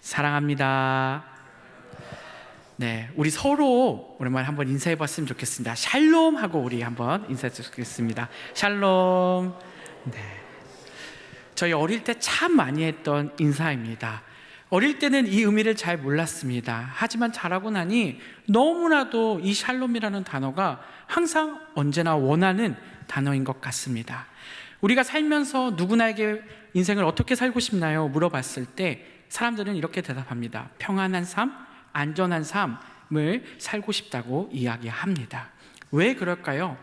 사랑합니다. 네, 우리 서로 오랜만에 한번 인사해 봤으면 좋겠습니다. 샬롬 하고 우리 한번 인사해 주시겠습니다. 샬롬. 네. 저희 어릴 때 참 많이 했던 인사입니다. 어릴 때는 이 의미를 잘 몰랐습니다. 하지만 자라고 나니 너무나도 이 샬롬이라는 단어가 항상 언제나 원하는 단어인 것 같습니다. 우리가 살면서 누구나에게 인생을 어떻게 살고 싶나요? 물어봤을 때 사람들은 이렇게 대답합니다. 평안한 삶, 안전한 삶을 살고 싶다고 이야기합니다. 왜 그럴까요?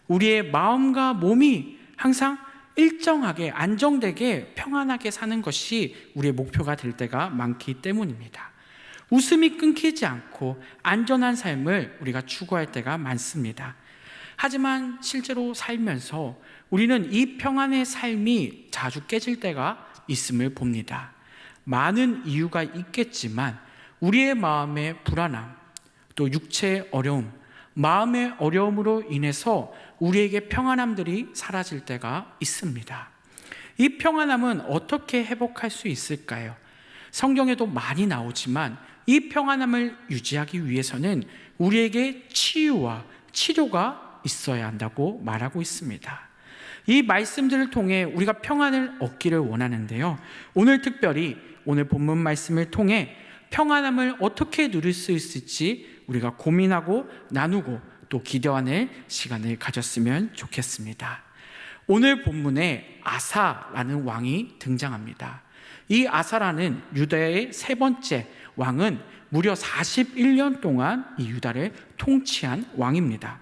우리의 마음과 몸이 항상 일정하게 안정되게 평안하게 사는 것이 우리의 목표가 될 때가 많기 때문입니다. 웃음이 끊기지 않고 안전한 삶을 우리가 추구할 때가 많습니다. 하지만 실제로 살면서 우리는 이 평안의 삶이 자주 깨질 때가 있음을 봅니다. 많은 이유가 있겠지만 우리의 마음의 불안함, 또 육체의 어려움, 마음의 어려움으로 인해서 우리에게 평안함들이 사라질 때가 있습니다. 이 평안함은 어떻게 회복할 수 있을까요? 성경에도 많이 나오지만 이 평안함을 유지하기 위해서는 우리에게 치유와 치료가 있어야 한다고 말하고 있습니다. 이 말씀들을 통해 우리가 평안을 얻기를 원하는데요. 오늘 특별히 오늘 본문 말씀을 통해 평안함을 어떻게 누릴 수 있을지 우리가 고민하고 나누고 또 기도하는 시간을 가졌으면 좋겠습니다. 오늘 본문에 아사라는 왕이 등장합니다. 이 아사라는 유다의 세 번째 왕은 무려 41년 동안 이 유다를 통치한 왕입니다.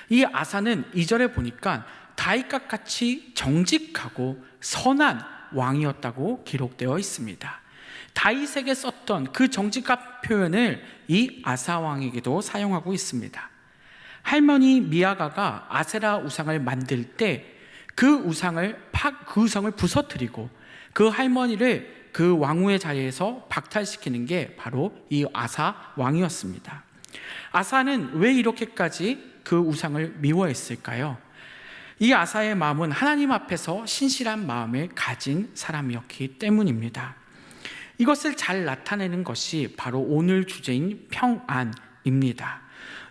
이 아사는 2절에 보니까 다윗과 같이 정직하고 선한 왕이었다고 기록되어 있습니다. 다윗에게 썼던 그 정직한 표현을 이 아사 왕에게도 사용하고 있습니다. 할머니 미아가가 아세라 우상을 만들 때 그 우상을 부서뜨리고 그 할머니를 그 왕후의 자리에서 박탈시키는 게 바로 이 아사 왕이었습니다. 아사는 왜 이렇게까지 그 우상을 미워했을까요? 이 아사의 마음은 하나님 앞에서 신실한 마음을 가진 사람이었기 때문입니다. 이것을 잘 나타내는 것이 바로 오늘 주제인 평안입니다.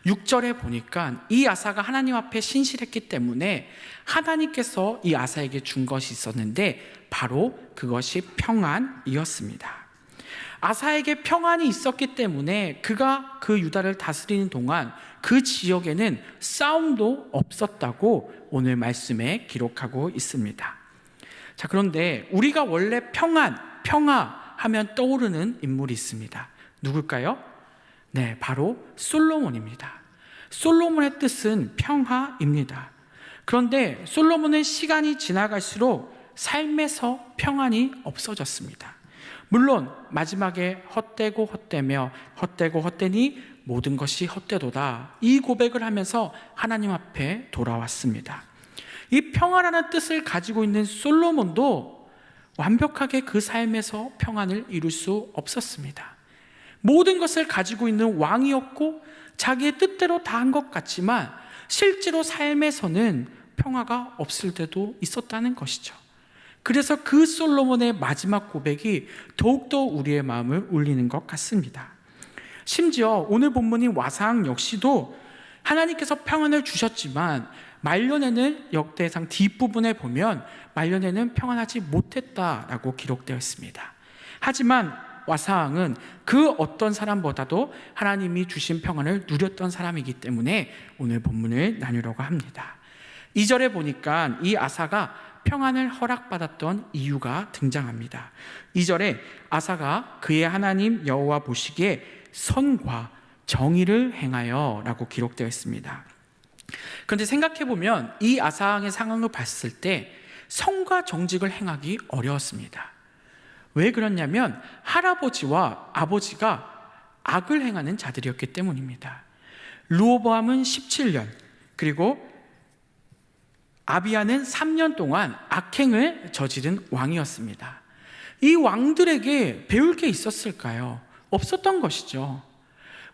6절에 보니까 이 아사가 하나님 앞에 신실했기 때문에 하나님께서 이 아사에게 준 것이 있었는데 바로 그것이 평안이었습니다. 아사에게 평안이 있었기 때문에 그가 그 유다를 다스리는 동안 그 지역에는 싸움도 없었다고 오늘 말씀에 기록하고 있습니다. 자, 그런데 우리가 원래 평화 하면 떠오르는 인물이 있습니다. 누굴까요? 네, 바로 솔로몬입니다. 솔로몬의 뜻은 평화입니다. 그런데 솔로몬은 시간이 지나갈수록 삶에서 평안이 없어졌습니다. 물론 마지막에 헛되고 헛되니 모든 것이 헛되도다, 이 고백을 하면서 하나님 앞에 돌아왔습니다. 이 평화라는 뜻을 가지고 있는 솔로몬도 완벽하게 그 삶에서 평안을 이룰 수 없었습니다. 모든 것을 가지고 있는 왕이었고 자기의 뜻대로 다 한 것 같지만 실제로 삶에서는 평화가 없을 때도 있었다는 것이죠. 그래서 그 솔로몬의 마지막 고백이 더욱더 우리의 마음을 울리는 것 같습니다. 심지어 오늘 본문인 와상 역시도 하나님께서 평안을 주셨지만 말년에는 역대상 뒷부분에 보면 말년에는 평안하지 못했다라고 기록되어 있습니다. 하지만 와상은 그 어떤 사람보다도 하나님이 주신 평안을 누렸던 사람이기 때문에 오늘 본문을 나누려고 합니다. 2절에 보니까 이 아사가 평안을 허락받았던 이유가 등장합니다. 2절에 아사가 그의 하나님 여호와 보시기에 선과 정의를 행하여 라고 기록되어 있습니다. 그런데 생각해보면 이 아사왕의 상황을 봤을 때 선과 정직을 행하기 어려웠습니다. 왜 그렇냐면 할아버지와 아버지가 악을 행하는 자들이었기 때문입니다. 르호보암은 17년, 그리고 아비야는 3년 동안 악행을 저지른 왕이었습니다. 이 왕들에게 배울 게 있었을까요? 없었던 것이죠.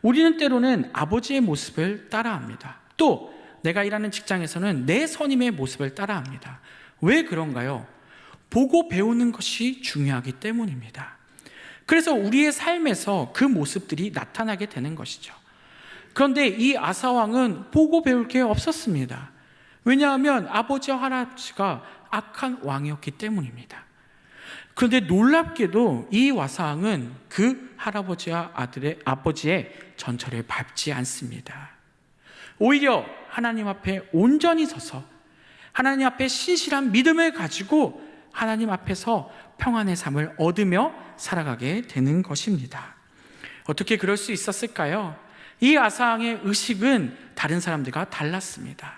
우리는 때로는 아버지의 모습을 따라합니다. 또 내가 일하는 직장에서는 내 선임의 모습을 따라합니다. 왜 그런가요? 보고 배우는 것이 중요하기 때문입니다. 그래서 우리의 삶에서 그 모습들이 나타나게 되는 것이죠. 그런데 이 아사왕은 보고 배울 게 없었습니다. 왜냐하면 아버지와 할아버지가 악한 왕이었기 때문입니다. 그런데 놀랍게도 이 와사왕은 그 할아버지와 아버지의 전철을 밟지 않습니다. 오히려 하나님 앞에 온전히 서서 하나님 앞에 신실한 믿음을 가지고 하나님 앞에서 평안의 삶을 얻으며 살아가게 되는 것입니다. 어떻게 그럴 수 있었을까요? 이 아사왕의 의식은 다른 사람들과 달랐습니다.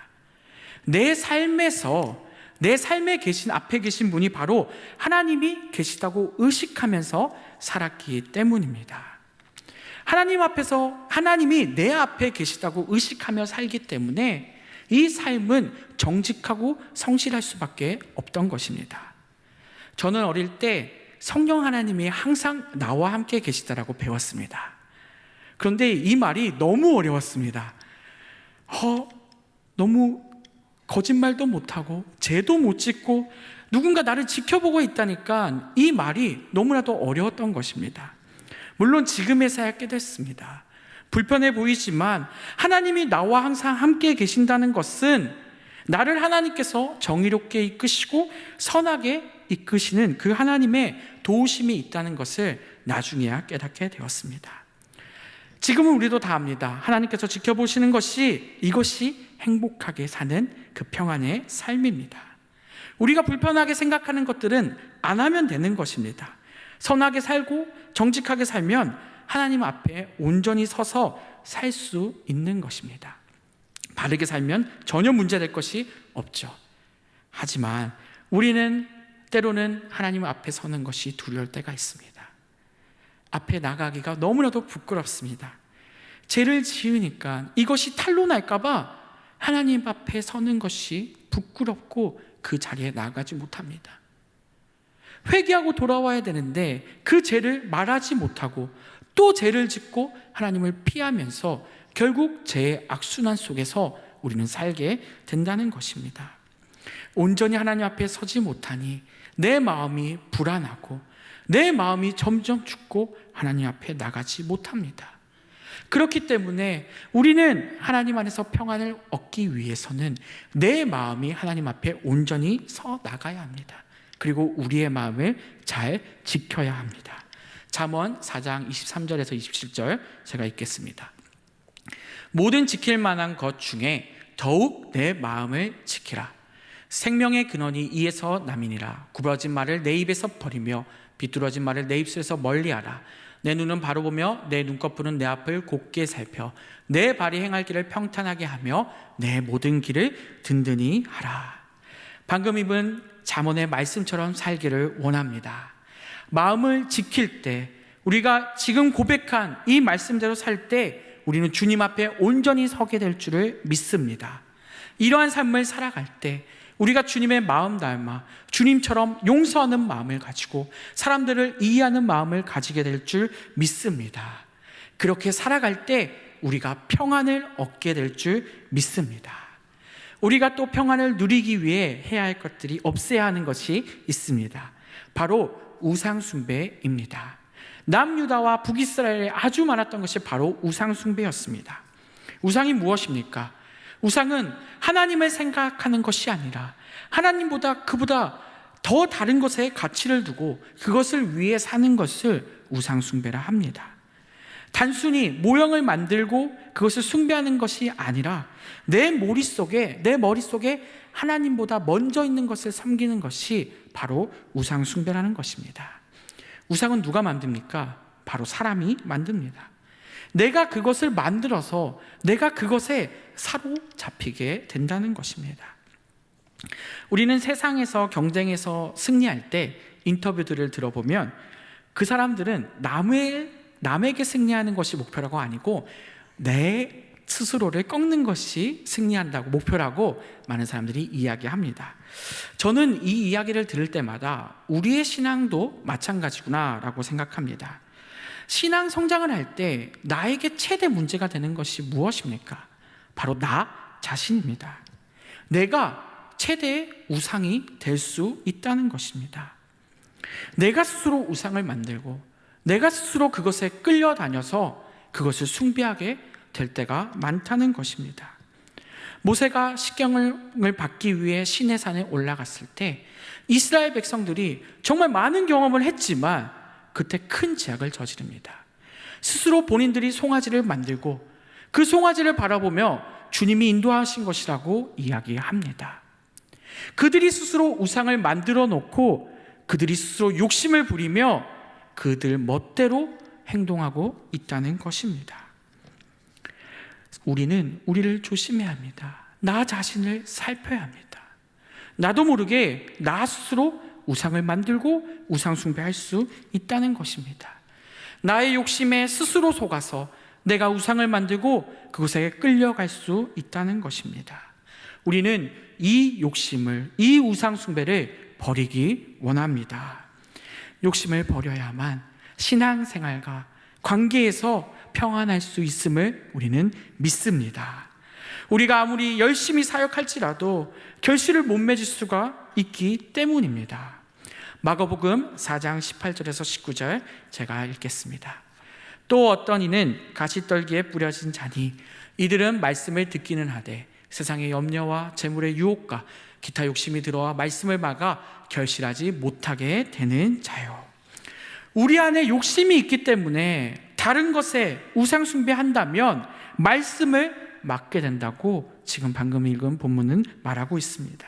내 삶에 계신 앞에 계신 분이 바로 하나님이 계시다고 의식하면서 살았기 때문입니다. 하나님 앞에서 하나님이 내 앞에 계시다고 의식하며 살기 때문에 이 삶은 정직하고 성실할 수밖에 없던 것입니다. 저는 어릴 때 성령 하나님이 항상 나와 함께 계시다라고 배웠습니다. 그런데 이 말이 너무 어려웠습니다. 너무 거짓말도 못하고 죄도 못 짓고 누군가 나를 지켜보고 있다니까 이 말이 너무나도 어려웠던 것입니다. 물론 지금에서야 깨닫습니다. 불편해 보이지만 하나님이 나와 항상 함께 계신다는 것은 나를 하나님께서 정의롭게 이끄시고 선하게 이끄시는 그 하나님의 도우심이 있다는 것을 나중에야 깨닫게 되었습니다. 지금은 우리도 다 압니다. 하나님께서 지켜보시는 것이 이것이 행복하게 사는 그 평안의 삶입니다. 우리가 불편하게 생각하는 것들은 안 하면 되는 것입니다. 선하게 살고 정직하게 살면 하나님 앞에 온전히 서서 살 수 있는 것입니다. 바르게 살면 전혀 문제될 것이 없죠. 하지만 우리는 때로는 하나님 앞에 서는 것이 두려울 때가 있습니다. 앞에 나가기가 너무나도 부끄럽습니다. 죄를 지으니까 이것이 탄로 날까 봐 하나님 앞에 서는 것이 부끄럽고 그 자리에 나가지 못합니다. 회개하고 돌아와야 되는데 그 죄를 말하지 못하고 또 죄를 짓고 하나님을 피하면서 결국 죄의 악순환 속에서 우리는 살게 된다는 것입니다. 온전히 하나님 앞에 서지 못하니 내 마음이 불안하고 내 마음이 점점 죽고 하나님 앞에 나가지 못합니다. 그렇기 때문에 우리는 하나님 안에서 평안을 얻기 위해서는 내 마음이 하나님 앞에 온전히 서 나가야 합니다. 그리고 우리의 마음을 잘 지켜야 합니다. 잠언 4장 23절에서 27절 제가 읽겠습니다. 모든 지킬 만한 것 중에 더욱 내 마음을 지키라. 생명의 근원이 이에서 남이니라. 구부러진 말을 내 입에서 버리며 비뚤어진 말을 내 입술에서 멀리하라. 내 눈은 바로 보며 내 눈꺼풀은 내 앞을 곱게 살펴 내 발이 행할 길을 평탄하게 하며 내 모든 길을 든든히 하라. 방금 읽은 잠언의 말씀처럼 살기를 원합니다. 마음을 지킬 때, 우리가 지금 고백한 이 말씀대로 살 때 우리는 주님 앞에 온전히 서게 될 줄을 믿습니다. 이러한 삶을 살아갈 때 우리가 주님의 마음 닮아 주님처럼 용서하는 마음을 가지고 사람들을 이해하는 마음을 가지게 될 줄 믿습니다. 그렇게 살아갈 때 우리가 평안을 얻게 될 줄 믿습니다. 우리가 또 평안을 누리기 위해 해야 할 것들이 없애야 하는 것이 있습니다. 바로 우상 숭배입니다. 남유다와 북이스라엘에 아주 많았던 것이 바로 우상 숭배였습니다. 우상이 무엇입니까? 우상은 하나님을 생각하는 것이 아니라 하나님보다 그보다 더 다른 것에 가치를 두고 그것을 위해 사는 것을 우상 숭배라 합니다. 단순히 모형을 만들고 그것을 숭배하는 것이 아니라 내 머릿속에 하나님보다 먼저 있는 것을 섬기는 것이 바로 우상 숭배라는 것입니다. 우상은 누가 만듭니까? 바로 사람이 만듭니다. 내가 그것을 만들어서 내가 그것에 사로잡히게 된다는 것입니다. 우리는 세상에서 경쟁에서 승리할 때 인터뷰들을 들어보면 그 사람들은 남에게 승리하는 것이 목표라고 아니고 내 스스로를 꺾는 것이 승리한다고 목표라고 많은 사람들이 이야기합니다. 저는 이 이야기를 들을 때마다 우리의 신앙도 마찬가지구나라고 생각합니다. 신앙 성장을 할 때 나에게 최대 문제가 되는 것이 무엇입니까? 바로 나 자신입니다. 내가 최대의 우상이 될 수 있다는 것입니다. 내가 스스로 우상을 만들고 내가 스스로 그것에 끌려다녀서 그것을 숭배하게 될 때가 많다는 것입니다. 모세가 십경을 받기 위해 시내산에 올라갔을 때 이스라엘 백성들이 정말 많은 경험을 했지만 그때 큰 죄악을 저지릅니다. 스스로 본인들이 송아지를 만들고 그 송아지를 바라보며 주님이 인도하신 것이라고 이야기합니다. 그들이 스스로 우상을 만들어 놓고 그들이 스스로 욕심을 부리며 그들 멋대로 행동하고 있다는 것입니다. 우리는 우리를 조심해야 합니다. 나 자신을 살펴야 합니다. 나도 모르게 나 스스로 우상을 만들고 우상 숭배할 수 있다는 것입니다. 나의 욕심에 스스로 속아서 내가 우상을 만들고 그곳에 끌려갈 수 있다는 것입니다. 우리는 이 욕심을, 이 우상 숭배를 버리기 원합니다. 욕심을 버려야만 신앙생활과 관계에서 평안할 수 있음을 우리는 믿습니다. 우리가 아무리 열심히 사역할지라도 결실을 못 맺을 수가 있기 때문입니다. 마가복음 4장 18절에서 19절 제가 읽겠습니다. 또 어떤 이는 가시떨기에 뿌려진 자니 이들은 말씀을 듣기는 하되 세상의 염려와 재물의 유혹과 기타 욕심이 들어와 말씀을 막아 결실하지 못하게 되는 자요. 우리 안에 욕심이 있기 때문에 다른 것에 우상 숭배한다면 말씀을 막게 된다고 지금 방금 읽은 본문은 말하고 있습니다.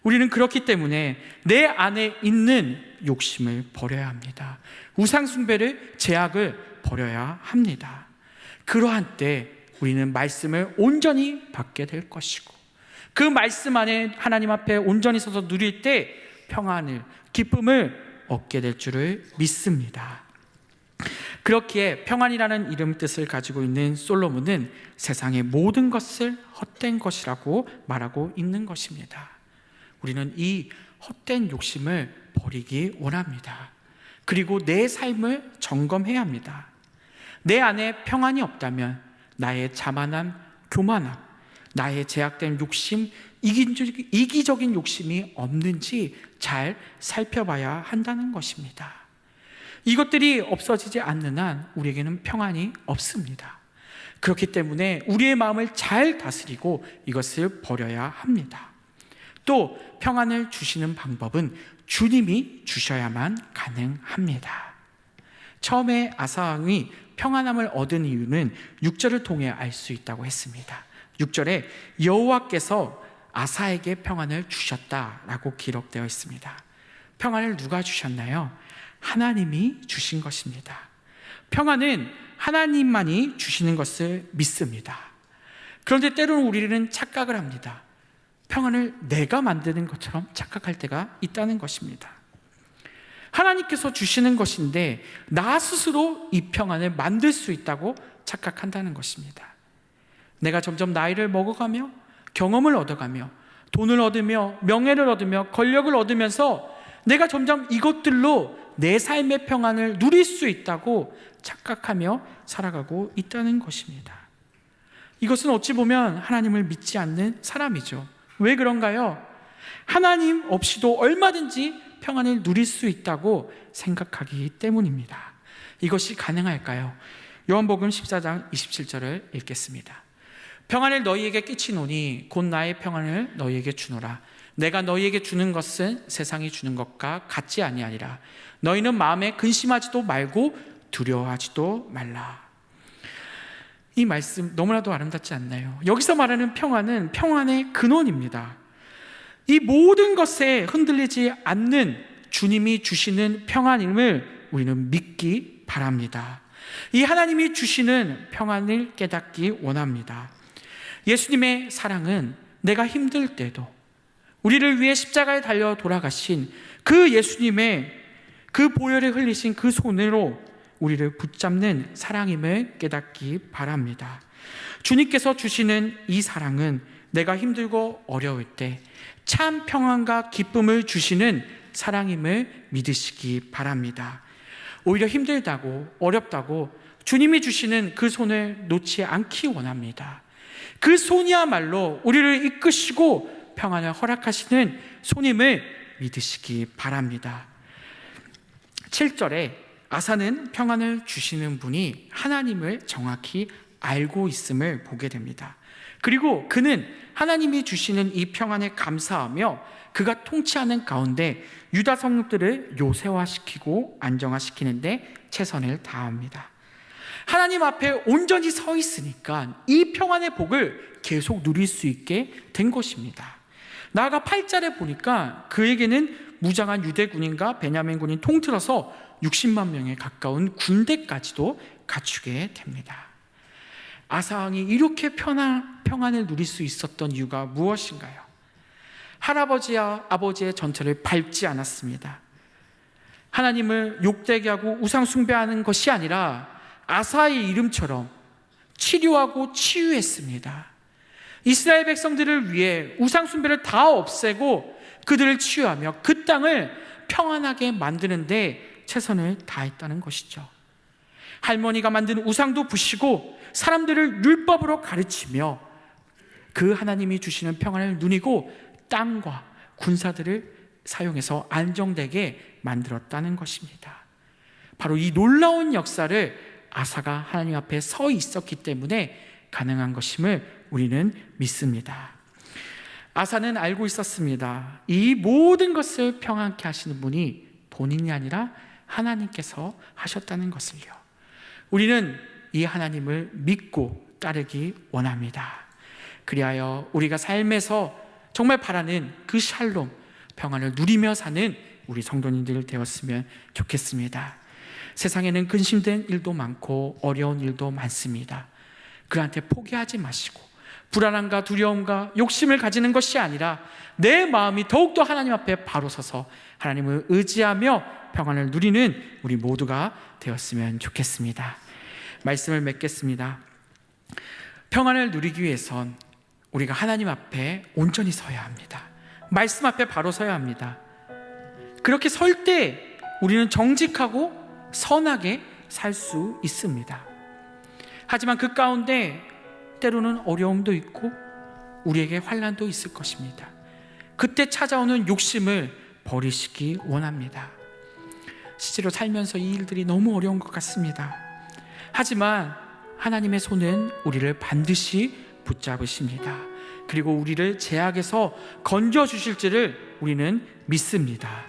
우리는 그렇기 때문에 내 안에 있는 욕심을 버려야 합니다. 우상 숭배를, 제약을 버려야 합니다. 그러한 때 우리는 말씀을 온전히 받게 될 것이고 그 말씀 안에 하나님 앞에 온전히 서서 누릴 때 평안을, 기쁨을 얻게 될 줄을 믿습니다. 그렇기에 평안이라는 이름 뜻을 가지고 있는 솔로몬은 세상의 모든 것을 헛된 것이라고 말하고 있는 것입니다. 우리는 이 헛된 욕심을 버리기 원합니다. 그리고 내 삶을 점검해야 합니다. 내 안에 평안이 없다면 나의 자만함, 교만함, 나의 제약된 욕심, 이기적인 욕심이 없는지 잘 살펴봐야 한다는 것입니다. 이것들이 없어지지 않는 한 우리에게는 평안이 없습니다. 그렇기 때문에 우리의 마음을 잘 다스리고 이것을 버려야 합니다. 또 평안을 주시는 방법은 주님이 주셔야만 가능합니다. 처음에 아사왕이 평안함을 얻은 이유는 6절을 통해 알 수 있다고 했습니다. 6절에 여호와께서 아사에게 평안을 주셨다라고 기록되어 있습니다. 평안을 누가 주셨나요? 하나님이 주신 것입니다. 평안은 하나님만이 주시는 것을 믿습니다. 그런데 때로는 우리는 착각을 합니다. 평안을 내가 만드는 것처럼 착각할 때가 있다는 것입니다. 하나님께서 주시는 것인데 나 스스로 이 평안을 만들 수 있다고 착각한다는 것입니다. 내가 점점 나이를 먹어가며 경험을 얻어가며 돈을 얻으며 명예를 얻으며 권력을 얻으면서 내가 점점 이것들로 내 삶의 평안을 누릴 수 있다고 착각하며 살아가고 있다는 것입니다. 이것은 어찌 보면 하나님을 믿지 않는 사람이죠. 왜 그런가요? 하나님 없이도 얼마든지 평안을 누릴 수 있다고 생각하기 때문입니다. 이것이 가능할까요? 요한복음 14장 27절을 읽겠습니다. 평안을 너희에게 끼치노니 곧 나의 평안을 너희에게 주노라. 내가 너희에게 주는 것은 세상이 주는 것과 같지 아니하니라. 너희는 마음에 근심하지도 말고 두려워하지도 말라. 이 말씀 너무나도 아름답지 않나요? 여기서 말하는 평안은 평안의 근원입니다. 이 모든 것에 흔들리지 않는 주님이 주시는 평안임을 우리는 믿기 바랍니다. 이 하나님이 주시는 평안을 깨닫기 원합니다. 예수님의 사랑은 내가 힘들 때도 우리를 위해 십자가에 달려 돌아가신 그 예수님의 그 보혈에 흘리신 그 손으로 우리를 붙잡는 사랑임을 깨닫기 바랍니다. 주님께서 주시는 이 사랑은 내가 힘들고 어려울 때 참 평안과 기쁨을 주시는 사랑임을 믿으시기 바랍니다. 오히려 힘들다고 어렵다고 주님이 주시는 그 손을 놓지 않기 원합니다. 그 손이야말로 우리를 이끄시고 평안을 허락하시는 손임을 믿으시기 바랍니다. 7절에 아사는 평안을 주시는 분이 하나님을 정확히 알고 있음을 보게 됩니다. 그리고 그는 하나님이 주시는 이 평안에 감사하며 그가 통치하는 가운데 유다 성읍들을 요새화시키고 안정화시키는데 최선을 다합니다. 하나님 앞에 온전히 서 있으니까 이 평안의 복을 계속 누릴 수 있게 된 것입니다. 나아가 8절에 보니까 그에게는 무장한 유대군인과 베냐민 군인 통틀어서 60만 명에 가까운 군대까지도 갖추게 됩니다. 아사 왕이 이렇게 평안을 누릴 수 있었던 이유가 무엇인가요? 할아버지와 아버지의 전철을 밟지 않았습니다. 하나님을 욕되게 하고 우상 숭배하는 것이 아니라 아사의 이름처럼 치료하고 치유했습니다. 이스라엘 백성들을 위해 우상 숭배를 다 없애고 그들을 치유하며 그 땅을 평안하게 만드는데 최선을 다했다는 것이죠. 할머니가 만든 우상도 부시고 사람들을 율법으로 가르치며 그 하나님이 주시는 평안을 누리고 땅과 군사들을 사용해서 안정되게 만들었다는 것입니다. 바로 이 놀라운 역사를 아사가 하나님 앞에 서 있었기 때문에 가능한 것임을 우리는 믿습니다. 아사는 알고 있었습니다. 이 모든 것을 평안케 하시는 분이 본인이 아니라 하나님께서 하셨다는 것을요. 우리는 이 하나님을 믿고 따르기 원합니다. 그리하여 우리가 삶에서 정말 바라는 그 샬롬, 평안을 누리며 사는 우리 성도님들 되었으면 좋겠습니다. 세상에는 근심된 일도 많고 어려운 일도 많습니다. 그한테 포기하지 마시고 불안함과 두려움과 욕심을 가지는 것이 아니라 내 마음이 더욱더 하나님 앞에 바로 서서 하나님을 의지하며 평안을 누리는 우리 모두가 되었으면 좋겠습니다. 말씀을 맺겠습니다. 평안을 누리기 위해선 우리가 하나님 앞에 온전히 서야 합니다. 말씀 앞에 바로 서야 합니다. 그렇게 설 때 우리는 정직하고 선하게 살 수 있습니다. 하지만 그 가운데 때로는 어려움도 있고 우리에게 환난도 있을 것입니다. 그때 찾아오는 욕심을 버리시기 원합니다. 실제로 살면서 이 일들이 너무 어려운 것 같습니다. 하지만 하나님의 손은 우리를 반드시 붙잡으십니다. 그리고 우리를 죄악에서 건져주실지를 우리는 믿습니다.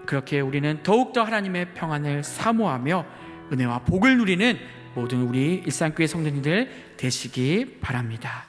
그렇게 우리는 더욱더 하나님의 평안을 사모하며 은혜와 복을 누리는 모든 우리 일산교회 성도님들 되시기 바랍니다.